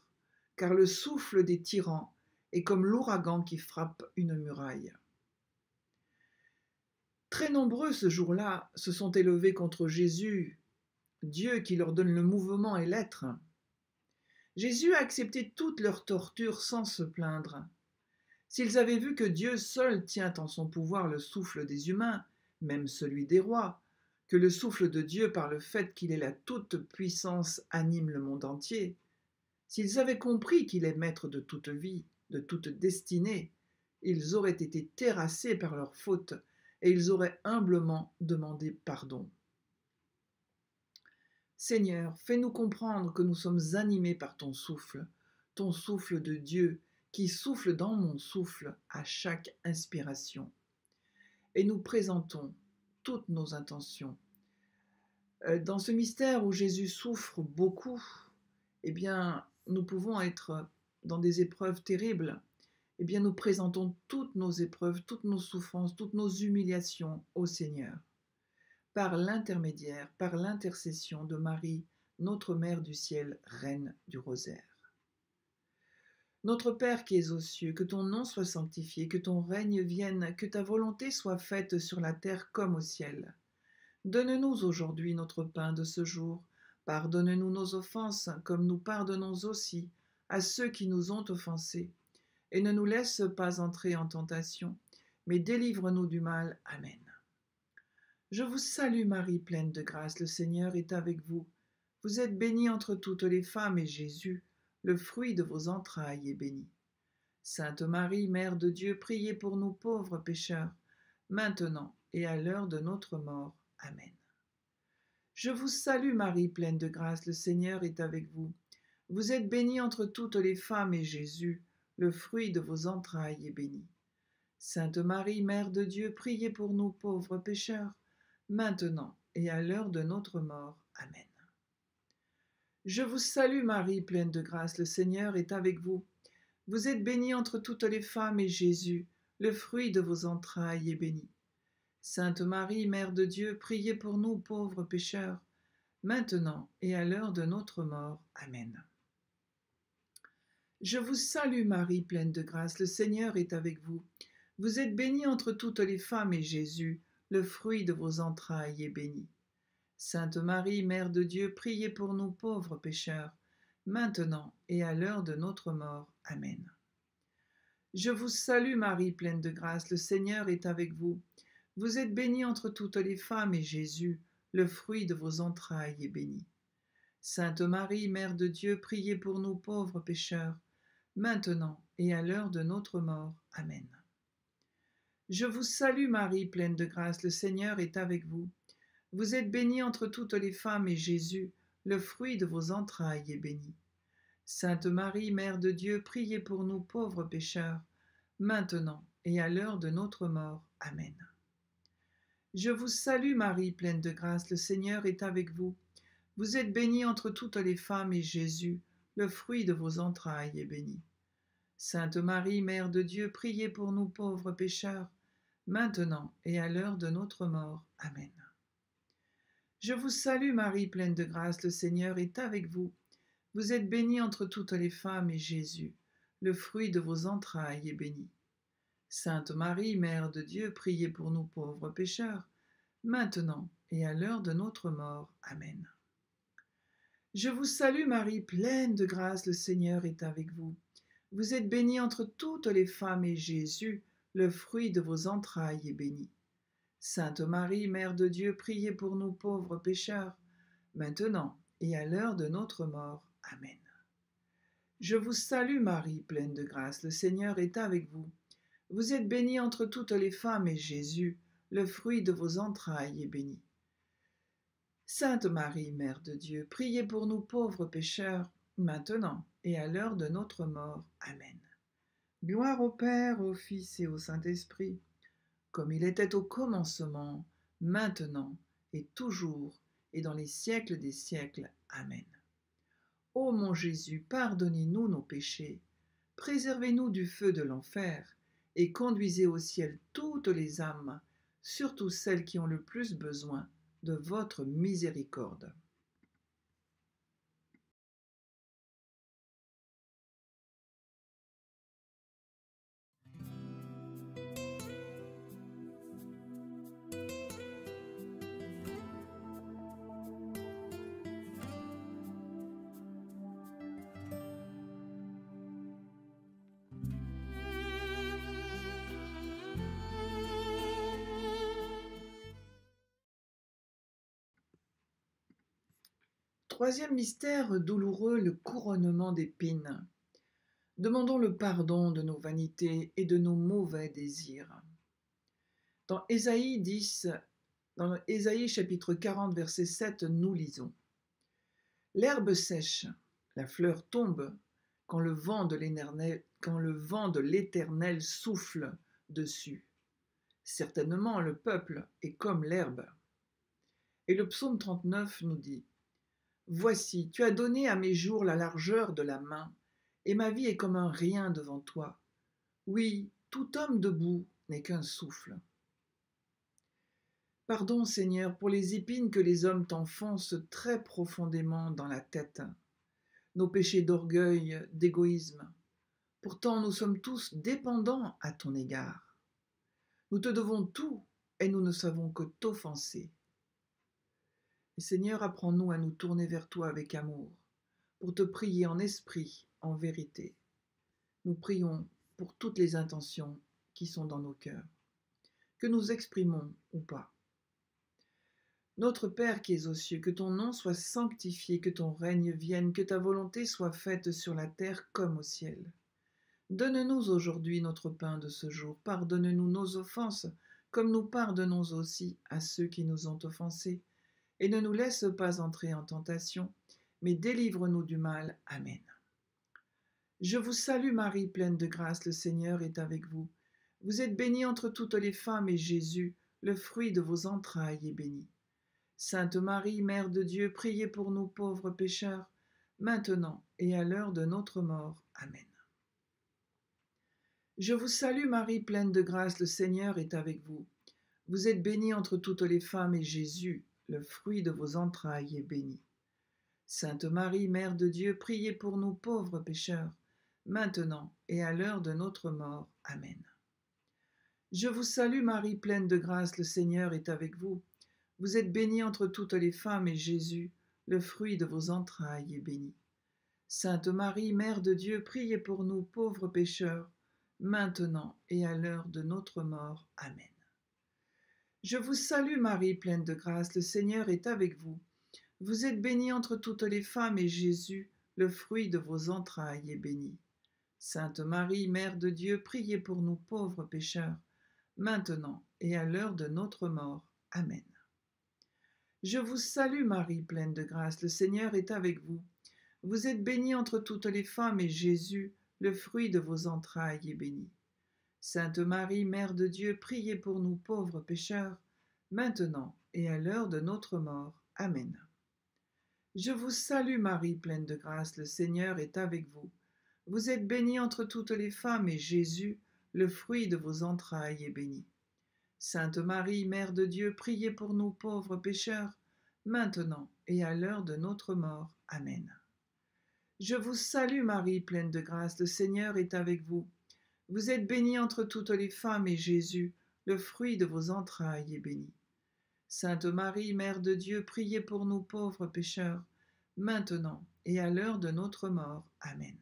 car le souffle des tyrans est comme l'ouragan qui frappe une muraille. » Très nombreux ce jour-là se sont élevés contre Jésus, Dieu qui leur donne le mouvement et l'être. Jésus a accepté toutes leurs tortures sans se plaindre. S'ils avaient vu que Dieu seul tient en son pouvoir le souffle des humains, même celui des rois, que le souffle de Dieu par le fait qu'il est la toute-puissance anime le monde entier, s'ils avaient compris qu'il est maître de toute vie, de toute destinée, ils auraient été terrassés par leurs fautes et ils auraient humblement demandé pardon. Seigneur, fais-nous comprendre que nous sommes animés par ton souffle de Dieu, qui souffle dans mon souffle à chaque inspiration. Et nous présentons toutes nos intentions. Dans ce mystère où Jésus souffre beaucoup, eh bien, nous pouvons être dans des épreuves terribles. Eh bien, nous présentons toutes nos épreuves, toutes nos souffrances, toutes nos humiliations au Seigneur, par l'intermédiaire, par l'intercession de Marie, notre Mère du ciel, Reine du rosaire. Notre Père qui es aux cieux, que ton nom soit sanctifié, que ton règne vienne, que ta volonté soit faite sur la terre comme au ciel. Donne-nous aujourd'hui notre pain de ce jour. Pardonne-nous nos offenses, comme nous pardonnons aussi à ceux qui nous ont offensés. Et ne nous laisse pas entrer en tentation, mais délivre-nous du mal. Amen. Je vous salue Marie, pleine de grâce, le Seigneur est avec vous. Vous êtes bénie entre toutes les femmes, et Jésus, le fruit de vos entrailles, est béni. Sainte Marie, Mère de Dieu, priez pour nous pauvres pécheurs, maintenant et à l'heure de notre mort. Amen. Je vous salue Marie, pleine de grâce, le Seigneur est avec vous. Vous êtes bénie entre toutes les femmes, et Jésus, le fruit de vos entrailles, est béni. Sainte Marie, Mère de Dieu, priez pour nous pauvres pécheurs, maintenant et à l'heure de notre mort. Amen. Je vous salue Marie, pleine de grâce, le Seigneur est avec vous. Vous êtes bénie entre toutes les femmes, et Jésus, le fruit de vos entrailles, est béni. Sainte Marie, Mère de Dieu, priez pour nous pauvres pécheurs, maintenant et à l'heure de notre mort. Amen. Je vous salue Marie, pleine de grâce, le Seigneur est avec vous. Vous êtes bénie entre toutes les femmes, et Jésus, le fruit de vos entrailles, est béni. Sainte Marie, Mère de Dieu, priez pour nous pauvres pécheurs, maintenant et à l'heure de notre mort. Amen. Je vous salue Marie, pleine de grâce, le Seigneur est avec vous. Vous êtes bénie entre toutes les femmes, et Jésus, le fruit de vos entrailles, est béni. Sainte Marie, Mère de Dieu, priez pour nous pauvres pécheurs, maintenant et à l'heure de notre mort. Amen. Je vous salue Marie, pleine de grâce, le Seigneur est avec vous. Vous êtes bénie entre toutes les femmes, et Jésus, le fruit de vos entrailles, est béni. Sainte Marie, Mère de Dieu, priez pour nous pauvres pécheurs, maintenant et à l'heure de notre mort. Amen. Je vous salue Marie, pleine de grâce, le Seigneur est avec vous. Vous êtes bénie entre toutes les femmes, et Jésus, le fruit de vos entrailles, est béni. Sainte Marie, Mère de Dieu, priez pour nous pauvres pécheurs, maintenant et à l'heure de notre mort. Amen. Je vous salue Marie, pleine de grâce, le Seigneur est avec vous. Vous êtes bénie entre toutes les femmes, et Jésus, le fruit de vos entrailles, est béni. Sainte Marie, Mère de Dieu, priez pour nous pauvres pécheurs, maintenant et à l'heure de notre mort. Amen. Je vous salue Marie, pleine de grâce, le Seigneur est avec vous. Vous êtes bénie entre toutes les femmes, et Jésus, le fruit de vos entrailles, est béni. Sainte Marie, Mère de Dieu, priez pour nous pauvres pécheurs, maintenant et à l'heure de notre mort. Amen. Je vous salue Marie, pleine de grâce, le Seigneur est avec vous. Vous êtes bénie entre toutes les femmes, et Jésus, le fruit de vos entrailles, est béni. Sainte Marie, Mère de Dieu, priez pour nous pauvres pécheurs, maintenant et à l'heure de notre mort. Amen. Gloire au Père, au Fils et au Saint-Esprit, comme il était au commencement, maintenant et toujours, et dans les siècles des siècles. Amen. Ô mon Jésus, pardonnez-nous nos péchés, préservez-nous du feu de l'enfer, et conduisez au ciel toutes les âmes, surtout celles qui ont le plus besoin de votre miséricorde. Troisième mystère douloureux, le couronnement d'épines. Demandons le pardon de nos vanités et de nos mauvais désirs. Dans Ésaïe 10, dans Ésaïe chapitre 40, verset 7, nous lisons: L'herbe sèche, la fleur tombe, quand le vent de l'Éternel souffle dessus. Certainement, le peuple est comme l'herbe. Et le psaume 39 nous dit: Voici, tu as donné à mes jours la largeur de la main, et ma vie est comme un rien devant toi. Oui, tout homme debout n'est qu'un souffle. Pardon, Seigneur, pour les épines que les hommes t'enfoncent très profondément dans la tête, nos péchés d'orgueil, d'égoïsme. Pourtant, nous sommes tous dépendants à ton égard. Nous te devons tout, et nous ne savons que t'offenser. Et Seigneur, apprends-nous à nous tourner vers toi avec amour, pour te prier en esprit, en vérité. Nous prions pour toutes les intentions qui sont dans nos cœurs, que nous exprimons ou pas. Notre Père qui es aux cieux, que ton nom soit sanctifié, que ton règne vienne, que ta volonté soit faite sur la terre comme au ciel. Donne-nous aujourd'hui notre pain de ce jour. Pardonne-nous nos offenses, comme nous pardonnons aussi à ceux qui nous ont offensés. Et ne nous laisse pas entrer en tentation, mais délivre-nous du mal. Amen. Je vous salue Marie, pleine de grâce, le Seigneur est avec vous. Vous êtes bénie entre toutes les femmes, et Jésus, le fruit de vos entrailles, est béni. Sainte Marie, Mère de Dieu, priez pour nous pauvres pécheurs, maintenant et à l'heure de notre mort. Amen. Je vous salue Marie, pleine de grâce, le Seigneur est avec vous. Vous êtes bénie entre toutes les femmes, et Jésus, le fruit de vos entrailles, est béni. Sainte Marie, Mère de Dieu, priez pour nous pauvres pécheurs, maintenant et à l'heure de notre mort. Amen. Je vous salue Marie, pleine de grâce, le Seigneur est avec vous. Vous êtes bénie entre toutes les femmes, et Jésus, le fruit de vos entrailles, est béni. Sainte Marie, Mère de Dieu, priez pour nous pauvres pécheurs, maintenant et à l'heure de notre mort. Amen. Je vous salue Marie, pleine de grâce, le Seigneur est avec vous. Vous êtes bénie entre toutes les femmes, et Jésus, le fruit de vos entrailles, est béni. Sainte Marie, Mère de Dieu, priez pour nous pauvres pécheurs, maintenant et à l'heure de notre mort. Amen. Je vous salue Marie, pleine de grâce, le Seigneur est avec vous. Vous êtes bénie entre toutes les femmes, et Jésus, le fruit de vos entrailles, est béni. Sainte Marie, Mère de Dieu, priez pour nous pauvres pécheurs, maintenant et à l'heure de notre mort. Amen. Je vous salue Marie, pleine de grâce, le Seigneur est avec vous. Vous êtes bénie entre toutes les femmes, et Jésus, le fruit de vos entrailles, est béni. Sainte Marie, Mère de Dieu, priez pour nous pauvres pécheurs, maintenant et à l'heure de notre mort. Amen. Je vous salue Marie, pleine de grâce, le Seigneur est avec vous. Vous êtes bénie entre toutes les femmes, et Jésus, le fruit de vos entrailles, est béni. Sainte Marie, Mère de Dieu, priez pour nous pauvres pécheurs, maintenant et à l'heure de notre mort. Amen.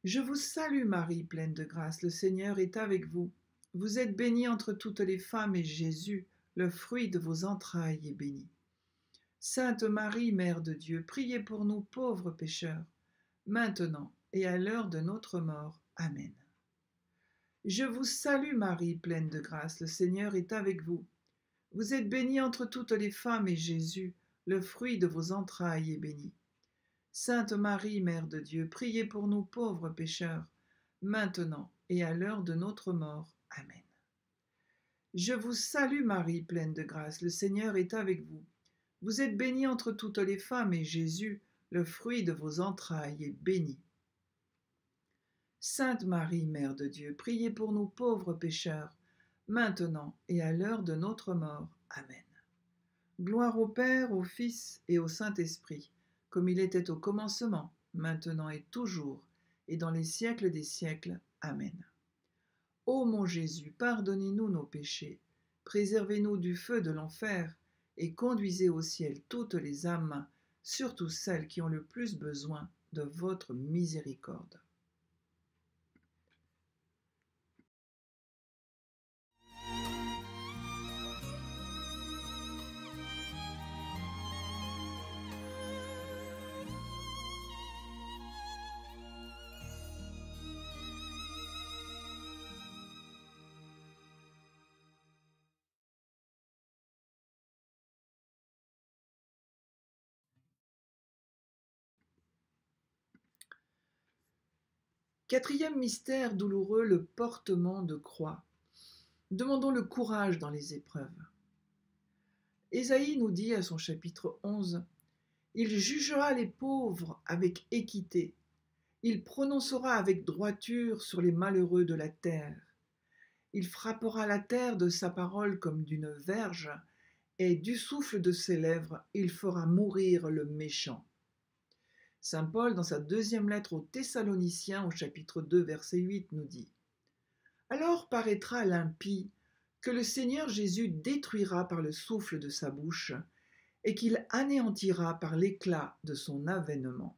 Je vous salue Marie, pleine de grâce, le Seigneur est avec vous. Vous êtes bénie entre toutes les femmes, et Jésus, le fruit de vos entrailles, est béni. Sainte Marie, Mère de Dieu, priez pour nous pauvres pécheurs, maintenant et à l'heure de notre mort. Amen. Je vous salue Marie, pleine de grâce, le Seigneur est avec vous. Vous êtes bénie entre toutes les femmes et Jésus, le fruit de vos entrailles, est béni. Sainte Marie, Mère de Dieu, priez pour nous pauvres pécheurs, maintenant et à l'heure de notre mort. Amen. Je vous salue Marie, pleine de grâce, le Seigneur est avec vous. Vous êtes bénie entre toutes les femmes et Jésus, le fruit de vos entrailles, est béni. Sainte Marie, Mère de Dieu, priez pour nous pauvres pécheurs, maintenant et à l'heure de notre mort. Amen. Gloire au Père, au Fils et au Saint-Esprit, comme il était au commencement, maintenant et toujours, et dans les siècles des siècles. Amen. Ô mon Jésus, pardonnez-nous nos péchés, préservez-nous du feu de l'enfer, et conduisez au ciel toutes les âmes, surtout celles qui ont le plus besoin de votre miséricorde. Quatrième mystère douloureux, le portement de croix. Demandons le courage dans les épreuves. Ésaïe nous dit à son chapitre 11, « Il jugera les pauvres avec équité, il prononcera avec droiture sur les malheureux de la terre. Il frappera la terre de sa parole comme d'une verge, et du souffle de ses lèvres, il fera mourir le méchant. » Saint Paul, dans sa deuxième lettre aux Thessaloniciens, au chapitre 2, verset 8, nous dit « Alors paraîtra l'impie, que le Seigneur Jésus détruira par le souffle de sa bouche, et qu'il anéantira par l'éclat de son avènement. »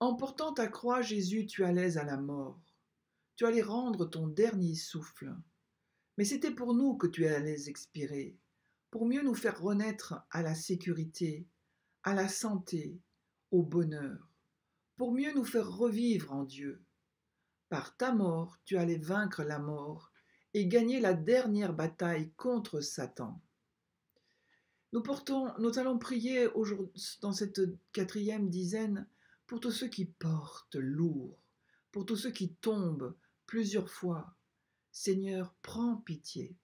En portant ta croix, Jésus, tu allais à la mort. Tu allais rendre ton dernier souffle. Mais c'était pour nous que tu allais expirer, pour mieux nous faire renaître à la sécurité, à la santé, au bonheur, pour mieux nous faire revivre en Dieu. Par ta mort, tu allais vaincre la mort et gagner la dernière bataille contre Satan. Nous allons prier dans cette quatrième dizaine pour tous ceux qui portent lourd, pour tous ceux qui tombent plusieurs fois. Seigneur, prends pitié.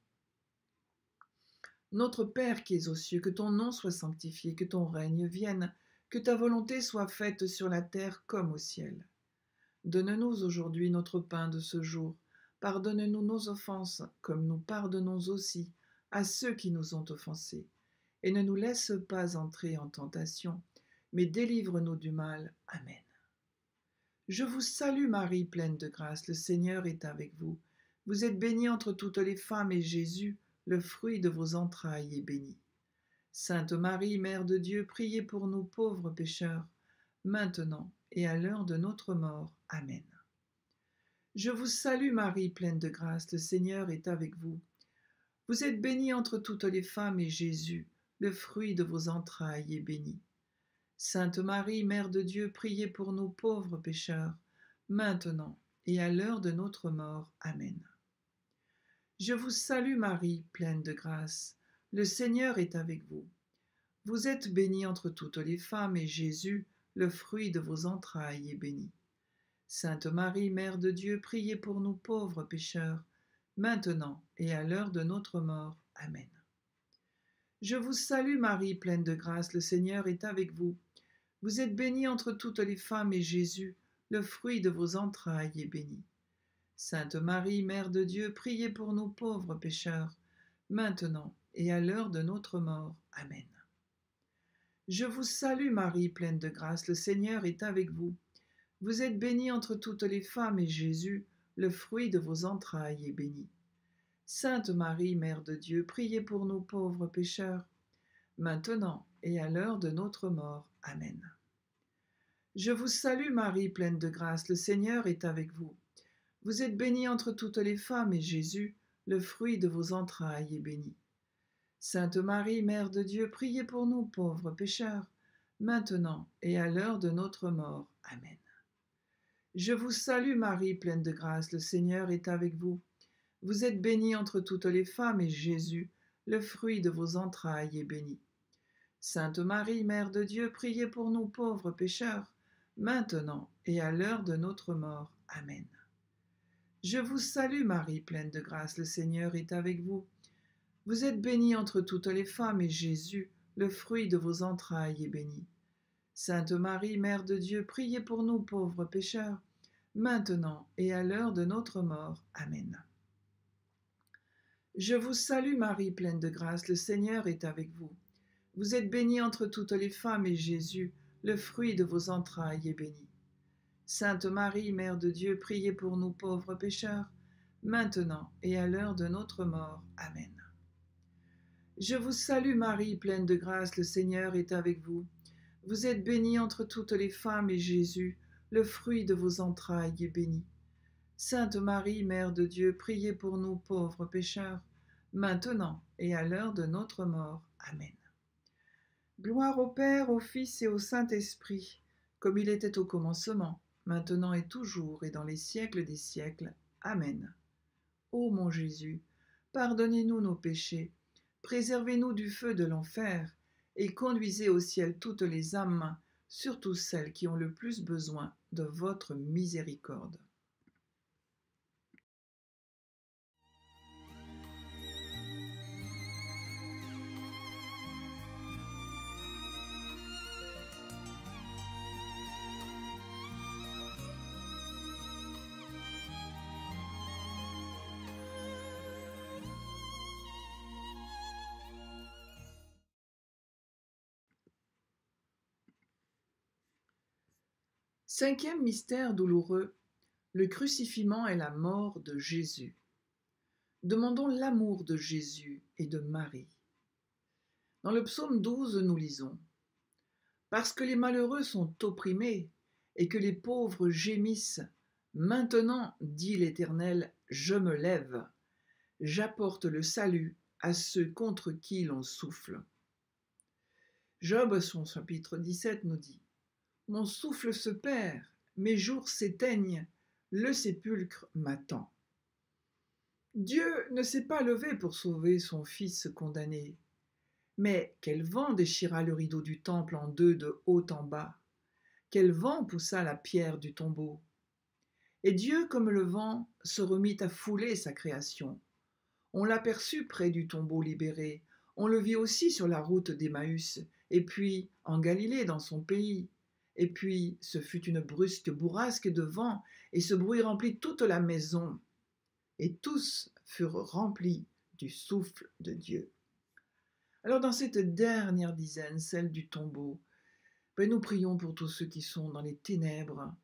Notre Père qui es aux cieux, que ton nom soit sanctifié, que ton règne vienne, que ta volonté soit faite sur la terre comme au ciel. Donne-nous aujourd'hui notre pain de ce jour. Pardonne-nous nos offenses, comme nous pardonnons aussi à ceux qui nous ont offensés. Et ne nous laisse pas entrer en tentation, mais délivre-nous du mal. Amen. Je vous salue Marie, pleine de grâce, le Seigneur est avec vous. Vous êtes bénie entre toutes les femmes, et Jésus, le fruit de vos entrailles, est béni. Sainte Marie, Mère de Dieu, priez pour nous pauvres pécheurs, maintenant et à l'heure de notre mort. Amen. Je vous salue Marie, pleine de grâce, le Seigneur est avec vous. Vous êtes bénie entre toutes les femmes, et Jésus, le fruit de vos entrailles, est béni. Sainte Marie, Mère de Dieu, priez pour nous pauvres pécheurs, maintenant et à l'heure de notre mort. Amen. Je vous salue Marie, pleine de grâce, le Seigneur est avec vous. Vous êtes bénie entre toutes les femmes, et Jésus, le fruit de vos entrailles, est béni. Sainte Marie, Mère de Dieu, priez pour nous pauvres pécheurs, maintenant et à l'heure de notre mort. Amen. Je vous salue Marie, pleine de grâce, le Seigneur est avec vous. Vous êtes bénie entre toutes les femmes, et Jésus, le fruit de vos entrailles, est béni. Sainte Marie, Mère de Dieu, priez pour nous pauvres pécheurs, maintenant et à l'heure de notre mort. Amen. Je vous salue Marie, pleine de grâce, le Seigneur est avec vous. Vous êtes bénie entre toutes les femmes, et Jésus, le fruit de vos entrailles, est béni. Sainte Marie, Mère de Dieu, priez pour nous pauvres pécheurs, maintenant et à l'heure de notre mort. Amen. Je vous salue Marie, pleine de grâce, le Seigneur est avec vous. Vous êtes bénie entre toutes les femmes, et Jésus, le fruit de vos entrailles, est béni. Sainte Marie, Mère de Dieu, priez pour nous pauvres pécheurs, maintenant et à l'heure de notre mort. Amen. Je vous salue Marie, pleine de grâce, le Seigneur est avec vous. Vous êtes bénie entre toutes les femmes, et Jésus, le fruit de vos entrailles, est béni. Sainte Marie, Mère de Dieu, priez pour nous pauvres pécheurs, maintenant et à l'heure de notre mort. Amen. Je vous salue Marie, pleine de grâce, le Seigneur est avec vous. Vous êtes bénie entre toutes les femmes, et Jésus, le fruit de vos entrailles, est béni. Sainte Marie, Mère de Dieu, priez pour nous pauvres pécheurs, maintenant et à l'heure de notre mort. Amen. Je vous salue Marie, pleine de grâce, le Seigneur est avec vous. Vous êtes bénie entre toutes les femmes, et Jésus, le fruit de vos entrailles, est béni. Sainte Marie, Mère de Dieu, priez pour nous pauvres pécheurs, maintenant et à l'heure de notre mort. Amen. Je vous salue Marie, pleine de grâce, le Seigneur est avec vous. Vous êtes bénie entre toutes les femmes, et Jésus, le fruit de vos entrailles, est béni. Sainte Marie, Mère de Dieu, priez pour nous pauvres pécheurs, maintenant et à l'heure de notre mort. Amen. Gloire au Père, au Fils et au Saint-Esprit, comme il était au commencement, maintenant et toujours, et dans les siècles des siècles. Amen. Ô mon Jésus, pardonnez-nous nos péchés, préservez-nous du feu de l'enfer, et conduisez au ciel toutes les âmes, surtout celles qui ont le plus besoin de votre miséricorde. Cinquième mystère douloureux, le crucifixion et la mort de Jésus. Demandons l'amour de Jésus et de Marie. Dans le psaume 12, nous lisons « Parce que les malheureux sont opprimés et que les pauvres gémissent, maintenant, dit l'Éternel, je me lève, j'apporte le salut à ceux contre qui l'on souffle. » Job, son chapitre 17, nous dit « Mon souffle se perd, mes jours s'éteignent, le sépulcre m'attend. » Dieu ne s'est pas levé pour sauver son fils condamné. Mais quel vent déchira le rideau du temple en deux de haut en bas? Quel vent poussa la pierre du tombeau? Et Dieu, comme le vent, se remit à fouler sa création. On l'aperçut près du tombeau libéré, on le vit aussi sur la route d'Emmaüs, et puis en Galilée dans son pays. Et puis ce fut une brusque bourrasque de vent, et ce bruit remplit toute la maison. Et tous furent remplis du souffle de Dieu. Alors dans cette dernière dizaine, celle du tombeau, nous prions pour tous ceux qui sont dans les ténèbres,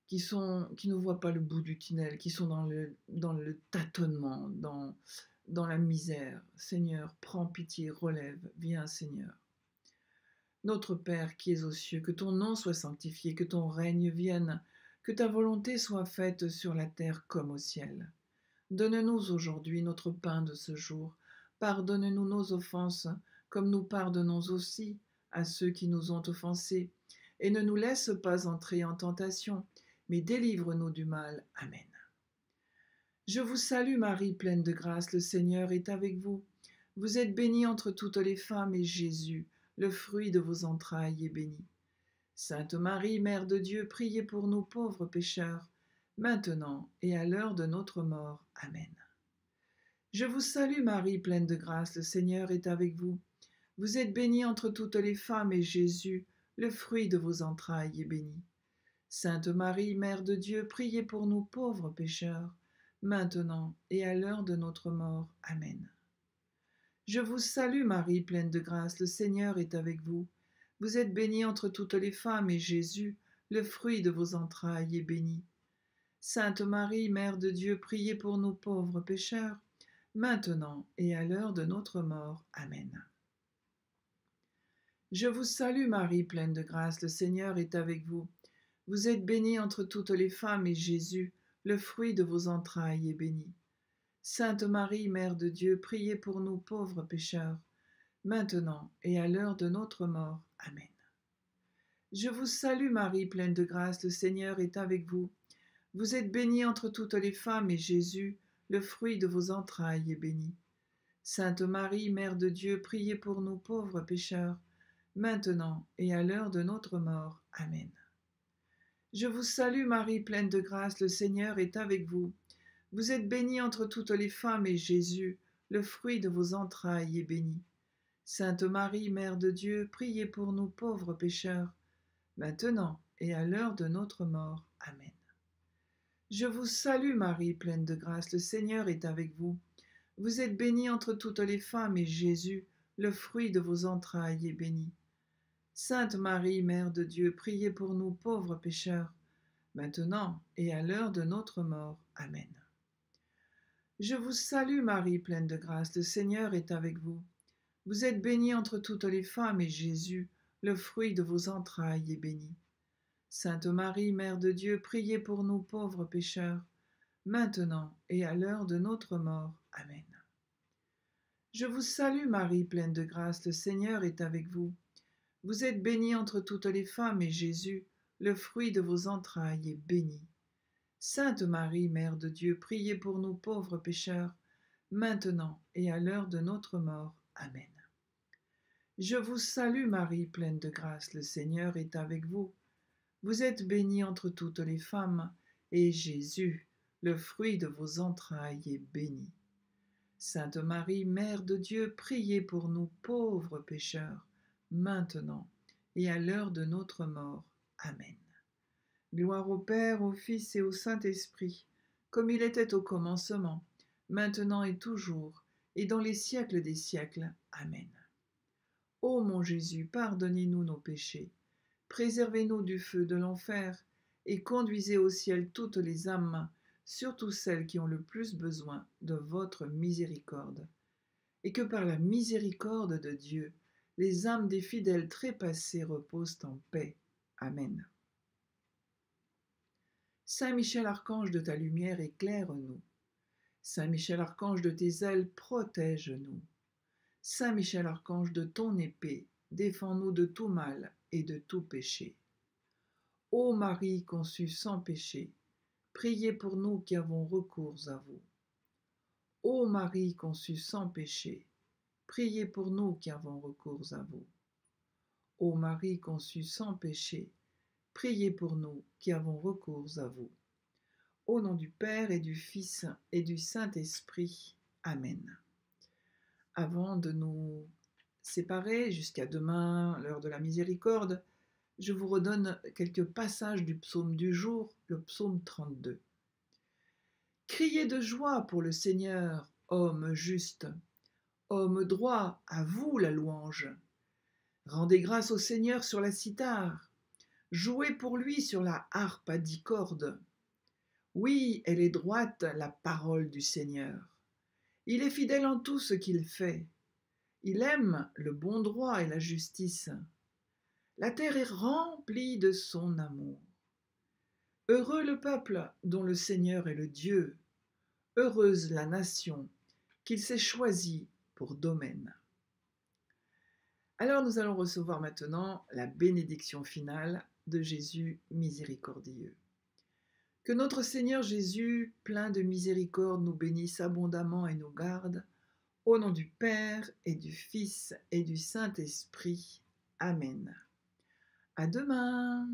qui ne voient pas le bout du tunnel, qui sont dans le tâtonnement, dans la misère. Seigneur, prends pitié, relève, viens Seigneur. Notre Père qui es aux cieux, que ton nom soit sanctifié, que ton règne vienne, que ta volonté soit faite sur la terre comme au ciel. Donne-nous aujourd'hui notre pain de ce jour. Pardonne-nous nos offenses, comme nous pardonnons aussi à ceux qui nous ont offensés. Et ne nous laisse pas entrer en tentation, mais délivre-nous du mal. Amen. Je vous salue Marie, pleine de grâce, le Seigneur est avec vous. Vous êtes bénie entre toutes les femmes, et Jésus, le fruit de vos entrailles, est béni. Sainte Marie, Mère de Dieu, priez pour nous pauvres pécheurs, maintenant et à l'heure de notre mort. Amen. Je vous salue Marie, pleine de grâce, le Seigneur est avec vous. Vous êtes bénie entre toutes les femmes, et Jésus, le fruit de vos entrailles, est béni. Sainte Marie, Mère de Dieu, priez pour nous pauvres pécheurs, maintenant et à l'heure de notre mort. Amen. Je vous salue Marie, pleine de grâce, le Seigneur est avec vous. Vous êtes bénie entre toutes les femmes, et Jésus, le fruit de vos entrailles, est béni. Sainte Marie, Mère de Dieu, priez pour nous pauvres pécheurs, maintenant et à l'heure de notre mort. Amen. Je vous salue Marie, pleine de grâce, le Seigneur est avec vous. Vous êtes bénie entre toutes les femmes, et Jésus, le fruit de vos entrailles, est béni. Sainte Marie, Mère de Dieu, priez pour nous pauvres pécheurs, maintenant et à l'heure de notre mort. Amen. Je vous salue Marie, pleine de grâce, le Seigneur est avec vous. Vous êtes bénie entre toutes les femmes, et Jésus, le fruit de vos entrailles, est béni. Sainte Marie, Mère de Dieu, priez pour nous pauvres pécheurs, maintenant et à l'heure de notre mort. Amen. Je vous salue Marie, pleine de grâce, le Seigneur est avec vous. Vous êtes bénie entre toutes les femmes, et Jésus, le fruit de vos entrailles, est béni. Sainte Marie, Mère de Dieu, priez pour nous pauvres pécheurs, maintenant et à l'heure de notre mort. Amen. Je vous salue Marie, pleine de grâce, le Seigneur est avec vous. Vous êtes bénie entre toutes les femmes, et Jésus, le fruit de vos entrailles, est béni. Sainte Marie, Mère de Dieu, priez pour nous pauvres pécheurs, maintenant et à l'heure de notre mort. Amen. Je vous salue Marie, pleine de grâce, le Seigneur est avec vous. Vous êtes bénie entre toutes les femmes, et Jésus, le fruit de vos entrailles, est béni. Sainte Marie, Mère de Dieu, priez pour nous pauvres pécheurs, maintenant et à l'heure de notre mort. Amen. Je vous salue Marie, pleine de grâce, le Seigneur est avec vous. Vous êtes bénie entre toutes les femmes, et Jésus, le fruit de vos entrailles, est béni. Sainte Marie, Mère de Dieu, priez pour nous pauvres pécheurs, maintenant et à l'heure de notre mort. Amen. Je vous salue Marie, pleine de grâce, le Seigneur est avec vous. Vous êtes bénie entre toutes les femmes, et Jésus, le fruit de vos entrailles, est béni. Sainte Marie, Mère de Dieu, priez pour nous pauvres pécheurs, maintenant et à l'heure de notre mort. Amen. Gloire au Père, au Fils et au Saint-Esprit, comme il était au commencement, maintenant et toujours, et dans les siècles des siècles. Amen. Ô mon Jésus, pardonnez-nous nos péchés, préservez-nous du feu de l'enfer, et conduisez au ciel toutes les âmes, surtout celles qui ont le plus besoin de votre miséricorde. Et que par la miséricorde de Dieu, les âmes des fidèles trépassés reposent en paix. Amen. Saint Michel Archange, de ta lumière éclaire-nous. Saint Michel Archange, de tes ailes protège-nous. Saint Michel Archange, de ton épée, défends-nous de tout mal et de tout péché. Ô Marie conçue sans péché, priez pour nous qui avons recours à vous. Ô Marie conçue sans péché, priez pour nous qui avons recours à vous. Ô Marie conçue sans péché, priez pour nous qui avons recours à vous. Au nom du Père et du Fils et du Saint-Esprit. Amen. Avant de nous séparer jusqu'à demain, l'heure de la miséricorde, je vous redonne quelques passages du psaume du jour, le psaume 32. Criez de joie pour le Seigneur, homme juste, homme droit, à vous la louange. Rendez grâce au Seigneur sur la cithare, jouez pour lui sur la harpe à 10 cordes. Oui, elle est droite, la parole du Seigneur. Il est fidèle en tout ce qu'il fait. Il aime le bon droit et la justice. La terre est remplie de son amour. Heureux le peuple dont le Seigneur est le Dieu. Heureuse la nation qu'il s'est choisie pour domaine. Alors nous allons recevoir maintenant la bénédiction finale de Jésus miséricordieux. Que notre Seigneur Jésus, plein de miséricorde, nous bénisse abondamment et nous garde, au nom du Père et du Fils et du Saint-Esprit. Amen. À demain.